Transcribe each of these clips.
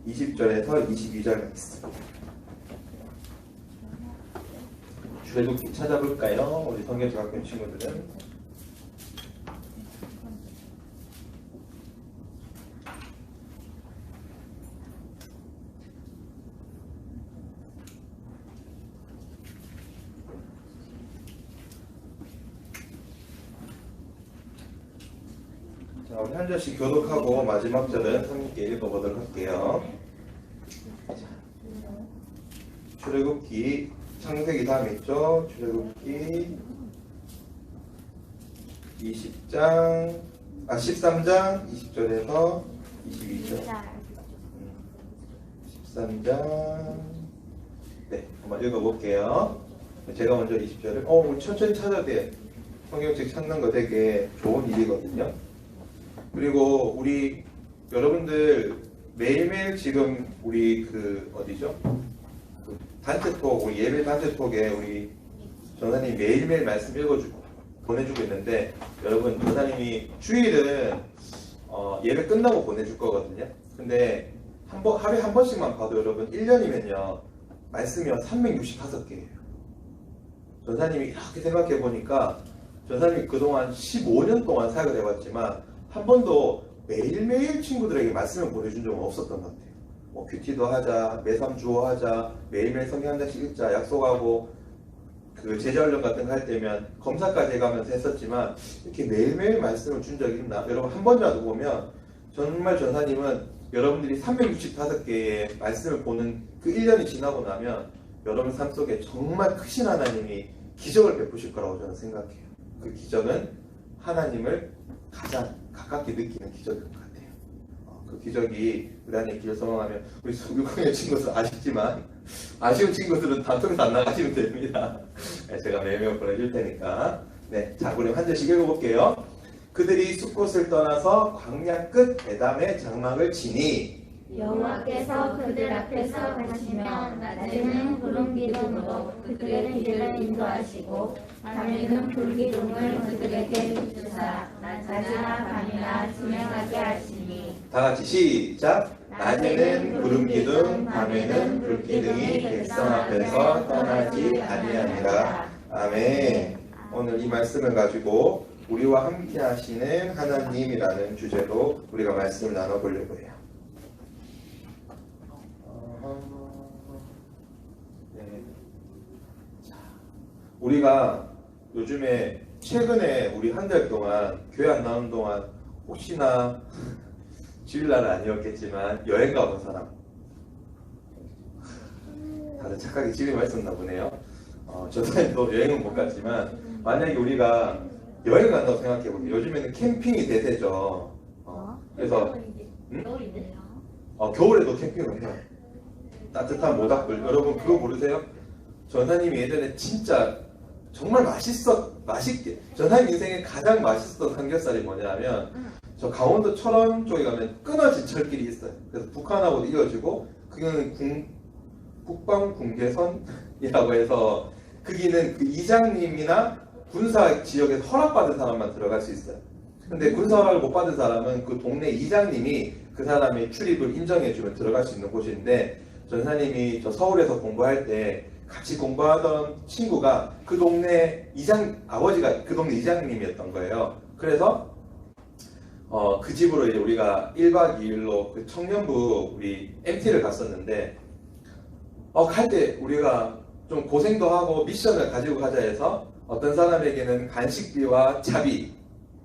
20절에서 22절 말씀. 출애굽기 찾아볼까요? 우리 성경학교 친구들은. 자, 우리 한 절씩 교독하고 마지막 절은 함께 읽어보도록 할게요. 출애굽기 창세기 다음에 있죠. 출애굽기 13장 20절에서 22절. 13장. 네, 한번 읽어볼게요. 제가 먼저 20절을 우리 천천히 찾아야 돼. 성경책 찾는 거 되게 좋은 일이거든요. 그리고 우리 여러분들 매일매일 지금 우리 어디죠? 단체톡, 우리 예배 단체톡에 우리 전사님 매일매일 말씀 읽어주고 보내주고 있는데, 여러분 전사님이 주일은 예배 끝나고 보내줄 거거든요. 근데 하루에 한 번씩만 봐도 여러분 1년이면요 말씀이 365개예요. 전사님이 이렇게 생각해 보니까 전사님이 그동안 15년 동안 사역을 해봤지만 한 번도 매일매일 친구들에게 말씀을 보내준 적은 없었던 것 같아요. 뭐 큐티도 하자, 매삼 주어 하자, 매일매일 성경 한 장씩 읽자 약속하고, 그 제자훈련 같은 거 할 때면 검사까지 해가면서 했었지만 이렇게 매일매일 말씀을 준 적이 있나? 여러분 한 번이라도 보면 정말 전사님은 여러분들이 365개의 말씀을 보는 그 1년이 지나고 나면 여러분 삶 속에 정말 크신 하나님이 기적을 베푸실 거라고 저는 생각해요. 그 기적은 하나님을 가장 가깝게 느끼는 기적인 것 같아요. 그 기적이 우리 안에 있기를 소망하면, 우리 6학년 친구들 아쉽지만 아쉬운 친구들은 단톡에서 안 나가시면 됩니다. 제가 매일매일 보내줄 테니까. 네, 자, 우리 한 절씩 읽어볼게요. 그들이 숲곳을 떠나서 광야 끝 에담의 장막을 치니 여호와께서 그들 앞에서 가시며 낮에는 구름 기둥으로 그들의 길을 인도하시고 밤에는 불기둥을 그들에게 비추사 낮이나 밤이나 지명하게 하시니. 다 같이 시작. 낮에는 구름 기둥, 밤에는 불기둥이 백성 앞에서 떠나지 아니하니라. 아멘. 오늘 이 말씀을 가지고 우리와 함께 하시는 하나님이라는 주제로 우리가 말씀을 나눠보려고 해요. 네. 자, 우리가 요즘에 최근에 우리 한 달 동안 교회 안 나오는 동안 혹시나 주일날은 아니었겠지만 여행 가본 사람, 다들 착하게 집에 있었나 보네요. 저도 여행은 못 갔지만 만약에 우리가 여행 간다고 생각해 볼게요. 요즘에는 캠핑이 대세죠. 그래서 겨울에도 캠핑을 해요. 따뜻한 모닥불. 여러분 그거 모르세요? 전사님이 예전에 진짜 정말 맛있게 전사님 인생에 가장 맛있었던 삼겹살이 뭐냐면, 저 강원도 철원 쪽에 가면 끊어진 철길이 있어요. 그래서 북한하고도 이어지고, 그거는 북방 궁계선이라고 해서 거기는 그 이장님이나 군사 지역에서 허락받은 사람만 들어갈 수 있어요. 근데 군사 허락을 못 받은 사람은 그 동네 이장님이 그 사람의 출입을 인정해주면 들어갈 수 있는 곳인데, 전사님이 저 서울에서 공부할 때 같이 공부하던 친구가 그 동네 아버지가 그 동네 이장님이었던 거예요. 그래서 그 집으로 이제 우리가 1박 2일로 그 청년부 우리 MT를 갔었는데, 갈 때 우리가 좀 고생도 하고 미션을 가지고 가자 해서 어떤 사람에게는 간식비와 차비,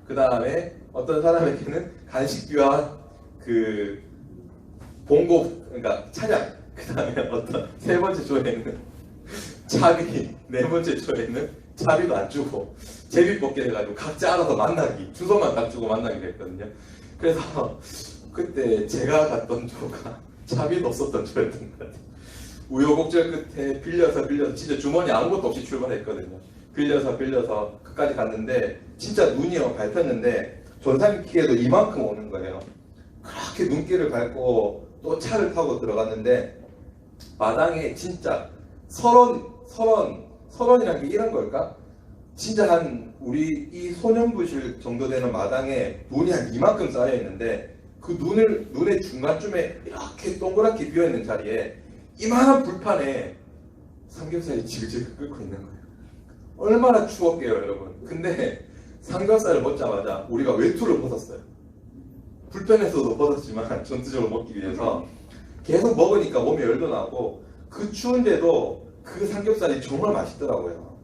그 다음에 어떤 사람에게는 간식비와 그 봉고, 그러니까 차량, 그 다음에 어떤 세 번째 조에는 차비, 네 번째 조에는 차비도 안 주고 제비 뽑기 해가지고 각자 알아서 만나기, 주소만 딱 주고 만나기로 했거든요. 그래서 그때 제가 갔던 조가 차비도 없었던 조였던 것 같아요. 우여곡절 끝에 빌려서 진짜 주머니 아무것도 없이 출발했거든요. 빌려서 끝까지 갔는데 진짜 눈이 밟혔는데 전사님 키에도 이만큼 오는 거예요. 그렇게 눈길을 밟고 또 차를 타고 들어갔는데 마당에 진짜 설원이란 게 이런 걸까? 진짜 한 우리 이 소년부실 정도 되는 마당에 눈이 한 이만큼 쌓여 있는데 그 눈의 중간쯤에 이렇게 동그랗게 비어있는 자리에 이만한 불판에 삼겹살이 지글지글 끓고 있는 거예요. 얼마나 추웠게요, 여러분. 근데 삼겹살을 먹자마자 우리가 외투를 벗었어요. 불편해서도 벗었지만 전투적으로 먹기 위해서 계속 먹으니까 몸에 열도 나고 그 추운데도 그 삼겹살이 정말 맛있더라고요.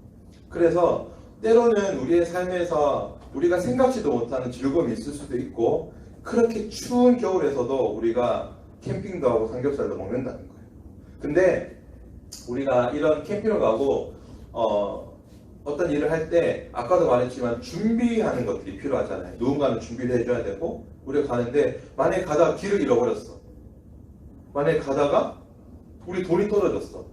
그래서 때로는 우리의 삶에서 우리가 생각지도 못하는 즐거움이 있을 수도 있고 그렇게 추운 겨울에서도 우리가 캠핑도 하고 삼겹살도 먹는다는 거예요. 근데 우리가 이런 캠핑을 가고 어떤 일을 할 때 아까도 말했지만 준비하는 것들이 필요하잖아요. 누군가는 준비를 해줘야 되고 우리가 가는데 만약에 가다가 길을 잃어버렸어. 만약에 가다가 우리 돈이 떨어졌어.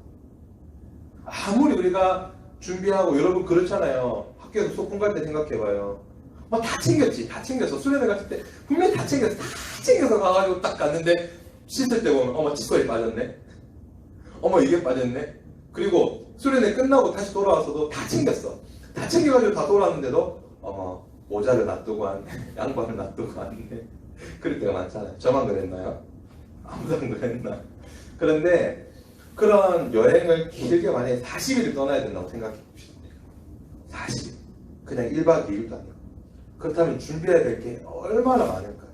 아무리 우리가 준비하고 여러분 그렇잖아요. 학교에서 소풍 갈 때 생각해봐요. 막 다 챙겼지. 다 챙겼어. 수련회 갔을 때 분명히 다 챙겼어. 다 챙겨서 가가지고 딱 갔는데 씻을 때 보면 어머 칫솔이 빠졌네. 어머 이게 빠졌네. 그리고 수련회 끝나고 다시 돌아와서도 다 챙겼어. 다 챙겨가지고 다 돌아왔는데도 어머 모자를 놔두고 왔네. 양반을 놔두고 왔네. 그럴 때가 많잖아요. 저만 그랬나요? 아무도 안 그랬나? 그런데 그런 여행을 길게 만약에 40일을 떠나야 된다고 생각해 봅시다. 40일. 그냥 1박 2일도 아니고. 그렇다면 준비해야 될 게 얼마나 많을까요?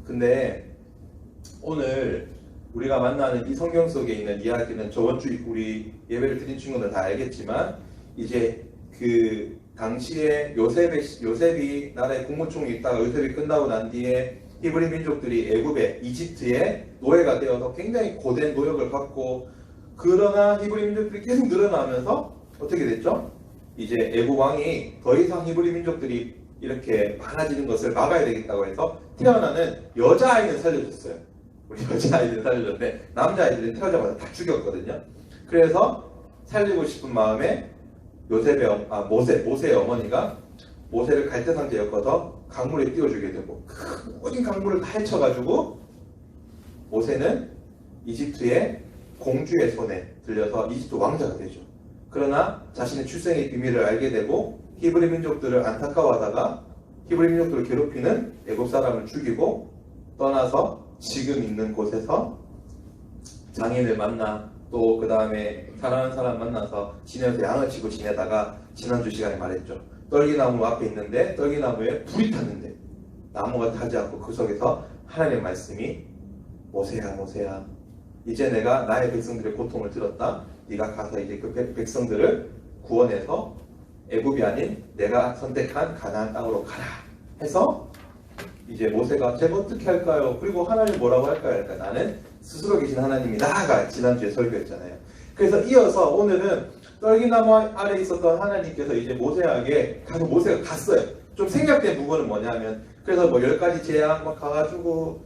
근데 오늘 우리가 만나는 이 성경 속에 있는 이야기는 저번 주 우리 예배를 드린 친구들은 다 알겠지만 이제 그 당시에 요셉이 나라의 국무총리 있다가 요셉이 끝나고 난 뒤에 히브리 민족들이 애굽에 이집트에 노예가 되어서 굉장히 고된 노역을 받고 그러나 히브리 민족들이 계속 늘어나면서 어떻게 됐죠? 이제 애굽 왕이 더 이상 히브리 민족들이 이렇게 많아지는 것을 막아야 되겠다고 해서 태어나는 여자아이는 살려줬어요. 우리 여자아이들은 살려줬는데 남자아이들은 태어나자마자 다 죽였거든요. 그래서 살리고 싶은 마음에 모세의 어머니가 모세를 갈대상자에 엮어서 강물에 띄워주게 되고 그 모든 강물을 다 헤쳐가지고 모세는 이집트의 공주의 손에 들려서 이집트 왕자가 되죠. 그러나 자신의 출생의 비밀을 알게 되고 히브리 민족들을 안타까워하다가 히브리 민족들을 괴롭히는 애굽 사람을 죽이고 떠나서 지금 있는 곳에서 장인을 만나 또 그 다음에 사랑하는 사람 만나서 지내면서 양을 치고 지내다가 지난주 시간에 말했죠. 떨기나무 앞에 있는데 떨기나무에 불이 탔는데 나무가 타지 않고 그 속에서 하나님의 말씀이 모세야 모세야 이제 내가 나의 백성들의 고통을 들었다. 네가 가서 이제 그 백성들을 구원해서 애굽이 아닌 내가 선택한 가나안 땅으로 가라 해서 이제 모세가 제가 어떻게 할까요? 그리고 하나님 뭐라고 할까요? 그러니까 나는 스스로 계신 하나님이다가 지난주에 설교했잖아요. 그래서 이어서 오늘은 떨기나무 아래 있었던 하나님께서 이제 모세에게 가서 모세가 갔어요. 좀 생략된 부분은 뭐냐면 그래서 뭐 10가지 재앙 막 가가지고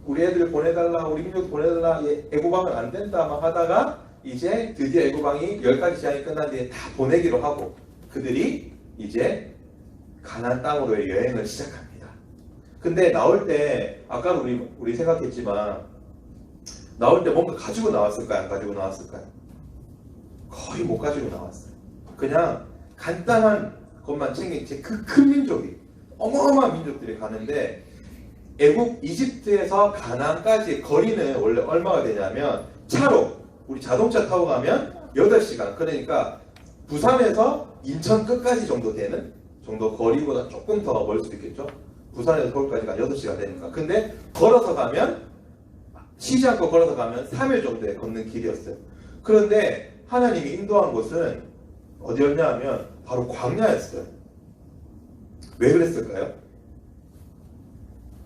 우리 애들 보내달라 우리 민족 보내달라 애굽왕은 안 된다 막 하다가 이제 드디어 애굽왕이 10가지 재앙이 끝난 뒤에 다 보내기로 하고 그들이 이제 가나안 땅으로의 여행을 시작합니다. 근데 나올 때 아까 우리 생각했지만 나올 때 뭔가 가지고 나왔을까요? 안 가지고 나왔을까요? 거의 못 가지고 나왔어요. 그냥 간단한 것만 챙긴 채 그 큰 민족이 어마어마한 민족들이 가는데 애굽 이집트에서 가나안까지 거리는 원래 얼마가 되냐면 차로 우리 자동차 타고 가면 8시간 그러니까 부산에서 인천 끝까지 정도 되는 정도 거리보다 조금 더 멀 수도 있겠죠. 부산에서 서울까지가 6시간 되니까. 근데 걸어서 가면 쉬지 않고 걸어서 가면 3일 정도의 걷는 길이었어요. 그런데 하나님이 인도한 곳은 어디였냐 하면 바로 광야였어요. 왜 그랬을까요?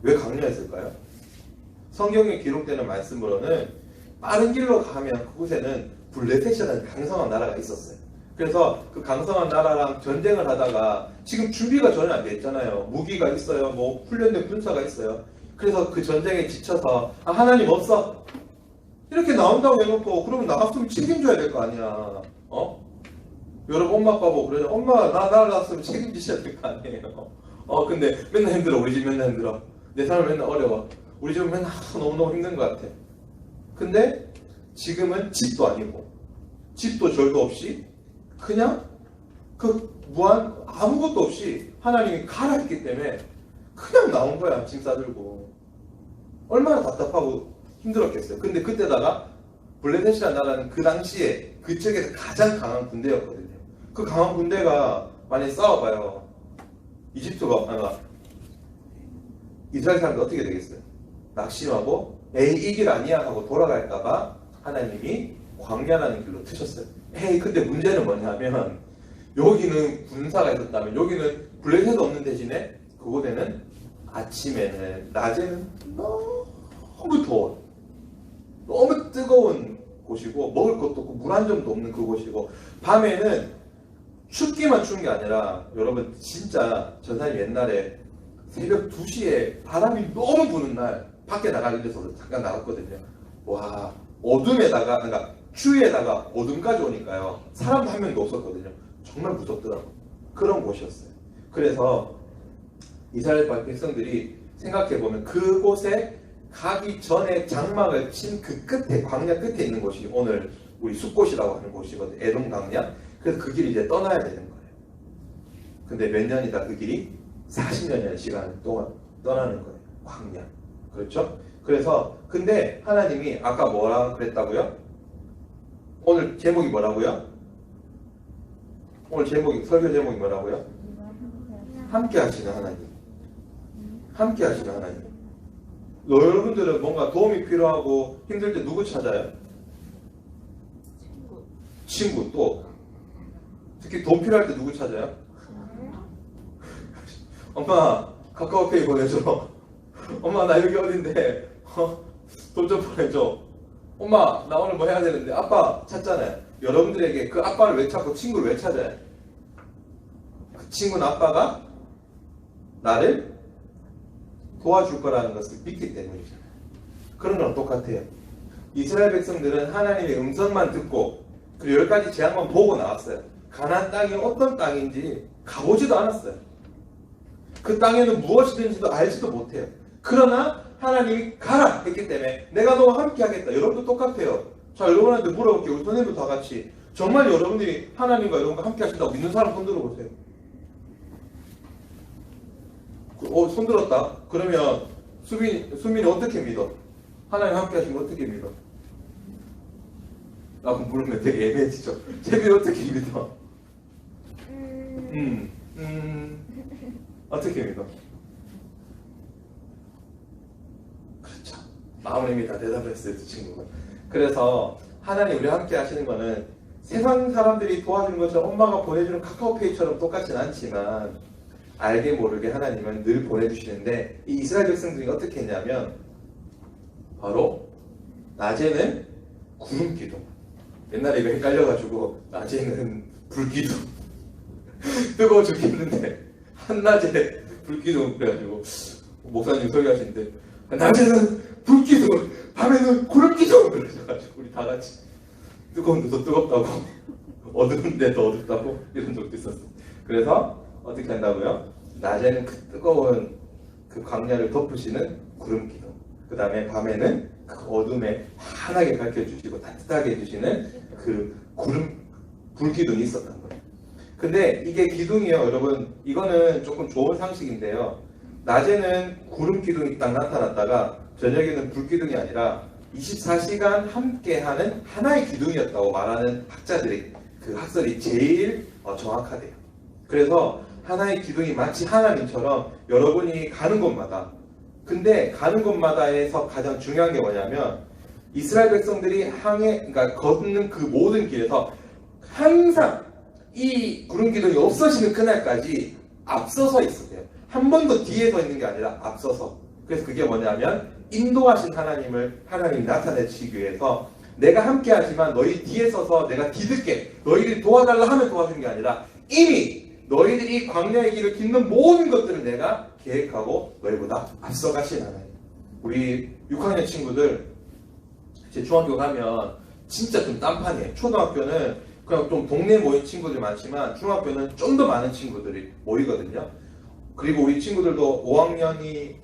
왜 광야였을까요? 성경에 기록되는 말씀으로는 빠른 길로 가면 그곳에는 블레셋이라는 강성한 나라가 있었어요. 그래서 그 강성한 나라랑 전쟁을 하다가 지금 준비가 전혀 안 돼 있잖아요. 무기가 있어요. 뭐 훈련된 군사가 있어요. 그래서 그 전쟁에 지쳐서 하나님 없어. 이렇게 나온다고 해놓고 그러면 나갔으면 책임져야 될 거 아니야. 여러분 엄마 아빠 보고 그러죠. 엄마 나 나갔으면 책임지셔야 될 거 아니에요. 근데 맨날 힘들어. 우리 집 맨날 힘들어. 내 삶은 맨날 어려워. 우리 집은 맨날 너무너무 힘든 것 같아. 근데 지금은 집도 아니고 집도 절도 없이 그냥 그 무한 아무것도 없이 하나님이 가라 했기 때문에 그냥 나온 거야. 짐 싸들고. 얼마나 답답하고 힘들었겠어요. 근데 그때다가 블레셋이라는 나라는 그 당시에 그쪽에서 가장 강한 군대였거든요. 그 강한 군대가 만약에 싸워봐요. 이스라엘 사람들 어떻게 되겠어요? 낙심하고 에이 이 길 아니야 하고 돌아갈까봐 하나님이 광야라는 길로 트셨어요. 에이 근데 문제는 뭐냐면 여기는 군사가 있었다면 여기는 블레셋 없는 대신에 그곳에는 아침에는 낮에는 너무 더워 너무 뜨거운 곳이고 먹을 것도 없고 물 한 점도 없는 그곳이고 밤에는 춥기만 추운 게 아니라 여러분 진짜 전사님 옛날에 새벽 2시에 바람이 너무 부는 날 밖에 나가기 위해서 잠깐 나갔거든요. 와 어둠에다가 그러니까 추위에다가 어둠까지 오니까요 사람도 한 명도 없었거든요. 정말 무섭더라고요. 그런 곳이었어요. 그래서 이스라엘 백성들이 생각해보면 그곳에 가기 전에 장막을 친 그 끝에 광야 끝에 있는 곳이 오늘 우리 숲곳이라고 하는 곳이거든요. 에돔 광야. 그래서 그 길을 이제 떠나야 되는 거예요. 근데 몇 년이다 그 길이 40년이라는 시간 동안 떠나는 거예요. 광야. 그렇죠? 그래서 근데 하나님이 아까 뭐라 그랬다고요? 오늘 제목이 뭐라고요? 오늘 제목이 설교 제목이 뭐라고요? 함께 하시는 하나님. 함께 하시는 하나님. 여러분들은 뭔가 도움이 필요하고 힘들 때 누구 찾아요? 친구. 또 특히 돈 필요할 때 누구 찾아요? 엄마 카카오페이 보내줘. 엄마 나 여기 어딘데 돈 좀 보내줘. 엄마 나 오늘 뭐 해야 되는데. 아빠 찾잖아요. 여러분들에게 그 아빠를 왜 찾고 친구를 왜 찾아요? 그 친구는 아빠가 나를 도와줄 거라는 것을 믿기 때문이잖아요. 그런 건 똑같아요. 이스라엘 백성들은 하나님의 음성만 듣고 그리고 10가지 재앙만 보고 나왔어요. 가나안 땅이 어떤 땅인지 가보지도 않았어요. 그 땅에는 무엇이든지도 알지도 못해요. 그러나 하나님이 가라 했기 때문에 내가 너와 함께 하겠다. 여러분도 똑같아요. 자, 여러분한테 물어볼게요. 우리 선생님도 다 같이 정말 여러분들이 하나님과 여러분과 함께 하신다고 믿는 사람 손 들어보세요. 손 들었다. 그러면 수민이 어떻게 믿어? 하나님 함께 하시는 거 어떻게 믿어? 그럼 물으면 되게 애매해지죠. 재민이 어떻게 믿어? 어떻게 믿어? 그렇죠. 마음을 이미 다 대답했어요, 두 친구가. 그래서 하나님 우리 함께 하시는 거는 세상 사람들이 도와주는 것처럼 엄마가 보내주는 카카오페이처럼 똑같진 않지만 알게 모르게 하나님은 늘 보내주시는데 이 이스라엘 백성들이 어떻게 했냐면 바로 낮에는 구름 기둥, 옛날에 이거 헷갈려가지고 낮에는 불기둥 뜨거워 죽겠는데 한낮에 불기둥 그래가지고 목사님 설교하시는데 낮에는 불기둥 밤에는 구름기둥 그러셔가지고 우리 다같이 뜨거운데 더 뜨겁다고 어두운데 더 어둡다고 이런 적도 있었어요. 그래서 어떻게 한다고요? 낮에는 그 뜨거운 그 광야를 덮으시는 구름기둥, 그 다음에 밤에는 그 어둠에 환하게 밝혀주시고 따뜻하게 해주시는 그 불기둥이 있었던 거예요. 근데 이게 기둥이요, 여러분. 이거는 조금 좋은 상식인데요. 낮에는 구름기둥이 딱 나타났다가 저녁에는 불기둥이 아니라 24시간 함께하는 하나의 기둥이었다고 말하는 학자들이 그 학설이 제일 정확하대요. 그래서 하나의 기둥이 마치 하나님처럼 여러분이 가는 곳마다, 근데 가는 곳마다에서 가장 중요한 게 뭐냐면 이스라엘 백성들이 그러니까 걷는 그 모든 길에서 항상 이 구름 기둥이 없어지는 그날까지 앞서서 있었대요. 한 번도 뒤에 서 있는 게 아니라 앞서서. 그래서 그게 뭐냐면 인도하신 하나님이 나타내시기 위해서 내가 함께 하지만 너희 뒤에 서서 내가 뒤늦게 너희들이 도와달라 하면 도와주는 게 아니라 이미 너희들이 광야의 길을 딛는 모든 것들을 내가 계획하고 너희보다 앞서가신 하나님. 우리 6학년 친구들 제 중학교 가면 진짜 좀 딴판이에요. 초등학교는 그냥 좀 동네 모인 친구들이 많지만 중학교는 좀 더 많은 친구들이 모이거든요. 그리고 우리 친구들도 5학년이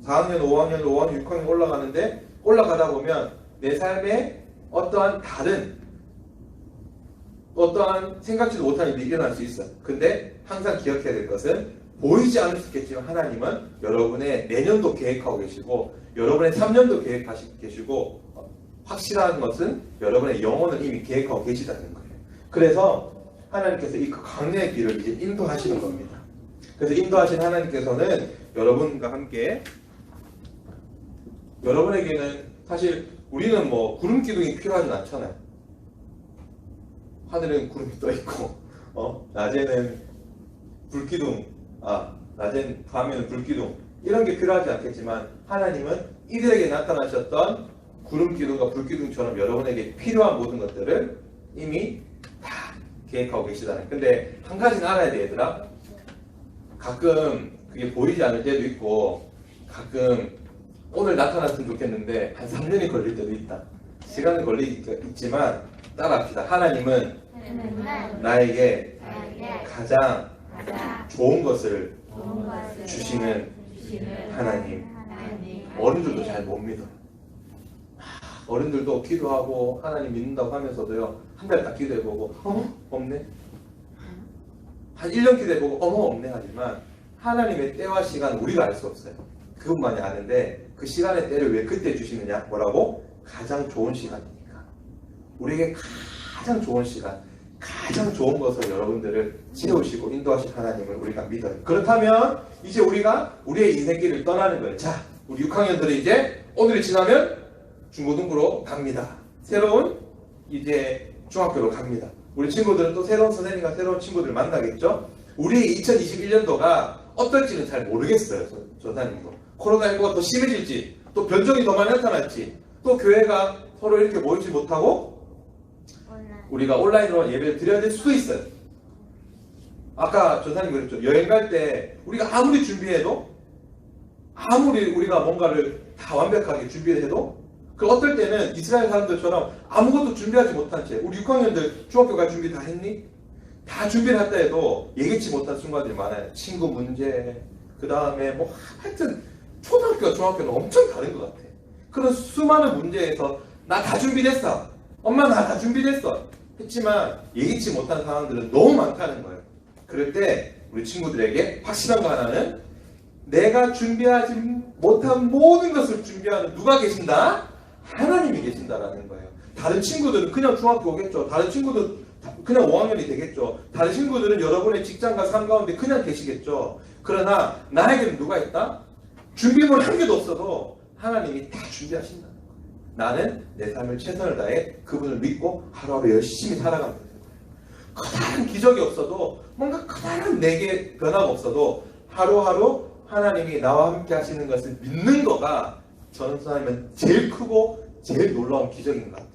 4학년, 5학년, 5학년, 6학년 올라가는데 올라가다 보면 내 삶에 어떠한 생각지도 못한 일이 일어날 수 있어요. 근데 항상 기억해야 될 것은 보이지 않을 수 있겠지만 하나님은 여러분의 내년도 계획하고 계시고 여러분의 3년도 계획하시고 계시고 확실한 것은 여러분의 영혼을 이미 계획하고 계시다는 거예요. 그래서 하나님께서 이 광야의 길을 이제 인도하시는 겁니다. 그래서 인도하신 하나님께서는 여러분과 함께 여러분에게는 사실 우리는 뭐 구름 기둥이 필요하진 않잖아요. 하늘은 구름이 떠 있고 낮에는 불기둥, 낮엔 밤에는 불기둥 이런 게 필요하지 않겠지만 하나님은 이들에게 나타나셨던 구름 기둥과 불기둥처럼 여러분에게 필요한 모든 것들을 이미 다 계획하고 계시다는. 근데 한 가지는 알아야 돼, 얘들아. 가끔 그게 보이지 않을 때도 있고 가끔 오늘 나타났으면 좋겠는데 한 3년이 걸릴 때도 있다. 시간은 걸리겠지만 따라합시다. 하나님은 나에게 가장 좋은 것을 주시는 하나님. 어른들도 잘 못 믿어. 어른들도 기도하고 하나님 믿는다고 하면서도요, 한 달 딱 기도해보고 없네. 한 1년 기도해보고 없네 하지만 하나님의 때와 시간은 우리가 알 수 없어요. 그것만이 아는데 그 시간의 때를 왜 그때 주시느냐? 뭐라고? 가장 좋은 시간이니까. 우리에게 가장 좋은 시간, 가장 좋은 것을 여러분들을 채우시고 인도하실 하나님을 우리가 믿어요. 그렇다면 이제 우리가 우리의 인생길을 떠나는 거예요. 자, 우리 6학년들은 이제 오늘이 지나면 중고등부로 갑니다. 새로운 이제 중학교로 갑니다. 우리 친구들은 또 새로운 선생님과 새로운 친구들을 만나겠죠. 우리의 2021년도가 어떨지는 잘 모르겠어요. 전사님도 코로나19가 더 심해질지, 또 변종이 더 많이 나타날지, 또 교회가 서로 이렇게 모이지 못하고 우리가 온라인으로 예배를 드려야 될 수도 있어요. 아까 전사님 그랬죠. 여행 갈 때 우리가 아무리 준비해도, 아무리 우리가 뭔가를 다 완벽하게 준비해도 그 어떨 때는 이스라엘 사람들처럼 아무것도 준비하지 못한 채, 우리 6학년들 중학교 갈 준비 다 했니? 다 준비를 했다 해도 예기치 못한 순간들이 많아요. 친구 문제, 그 다음에 뭐 하여튼 초등학교와 중학교는 엄청 다른 것 같아. 그런 수많은 문제에서 나 다 준비됐어, 엄마 나 다 준비됐어 했지만 예기치 못한 상황들은 너무 많다는 거예요. 그럴 때 우리 친구들에게 확실한 거 하나는, 내가 준비하지 못한 모든 것을 준비하는 누가 계신다? 하나님이 계신다라는 거예요. 다른 친구들은 그냥 중학교 오겠죠. 다른 친구들 그냥 5학년이 되겠죠. 다른 친구들은 여러분의 직장과 삶 가운데 그냥 계시겠죠. 그러나 나에게는 누가 있다? 준비물 한 개도 없어도 하나님이 다 준비하신다는 거예요. 나는 내 삶을 최선을 다해 그분을 믿고 하루하루 열심히 살아가면 돼요. 커다란 기적이 없어도, 뭔가 커다란 내게 변화가 없어도 하루하루 하나님이 나와 함께 하시는 것을 믿는 거가 저는 사람은 제일 크고 제일 놀라운 기적인 것 같아요.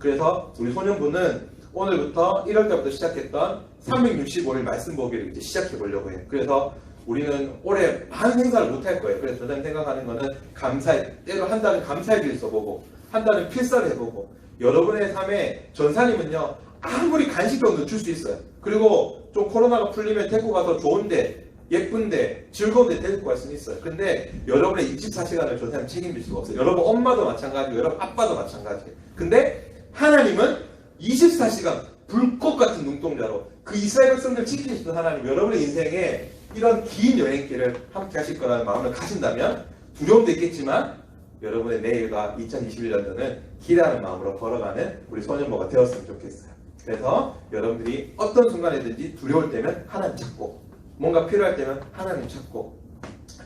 그래서 우리 소년부는 오늘부터 1월달부터 시작했던 365일 말씀 보기를 이제 시작해 보려고 해요. 그래서 우리는 올해 많은 행사를 못 할 거예요. 그래서 저는 생각하는 거는 감사의, 때로 한 달은 감사의 길 써보고 한 달은 필사를 해보고, 여러분의 삶에 전사님은요 아무리 간식도 늦출 수 있어요. 그리고 좀 코로나가 풀리면 데리고 가서 좋은데, 예쁜데, 즐거운데 데리고 갈 수는 있어요. 근데 여러분의 24시간을 전사님 책임질 수가 없어요. 여러분 엄마도 마찬가지고 여러분 아빠도 마찬가지예요. 근데 하나님은 24시간 불꽃 같은 눈동자로 그 이스라엘 백성들 지키시던 하나님, 여러분의 인생에 이런 긴 여행길을 함께 하실 거라는 마음을 가진다면 두려움도 있겠지만 여러분의 내일과 2021년도는 기대하는 마음으로 걸어가는 우리 소년모가 되었으면 좋겠어요. 그래서 여러분들이 어떤 순간이든지 두려울 때면 하나님 찾고, 뭔가 필요할 때면 하나님 찾고,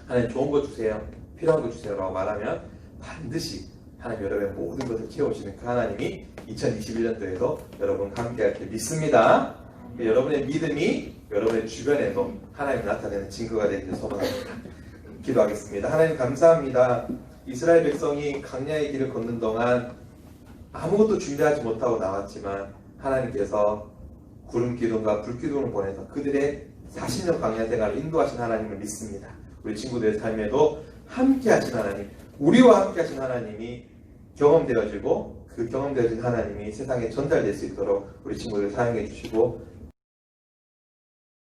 하나님 좋은 거 주세요, 필요한 거 주세요 라고 말하면 반드시 하나님 여러분의 모든 것을 채워주시는 그 하나님이 2021년도에도 여러분과 함께 할 때 믿습니다. 여러분의 믿음이 여러분의 주변에도 하나님 나타내는 증거가 되기를 소원합니다. 기도하겠습니다. 하나님 감사합니다. 이스라엘 백성이 광야의 길을 걷는 동안 아무것도 준비하지 못하고 나왔지만 하나님께서 구름 기둥과 불 기둥을 보내서 그들의 40년 광야 생활을 인도하신 하나님을 믿습니다. 우리 친구들의 삶에도 함께 하신 하나님, 우리와 함께 하신 하나님이 경험되어지고 그 경험되어진 하나님이 세상에 전달될 수 있도록 우리 친구들 사용해 주시고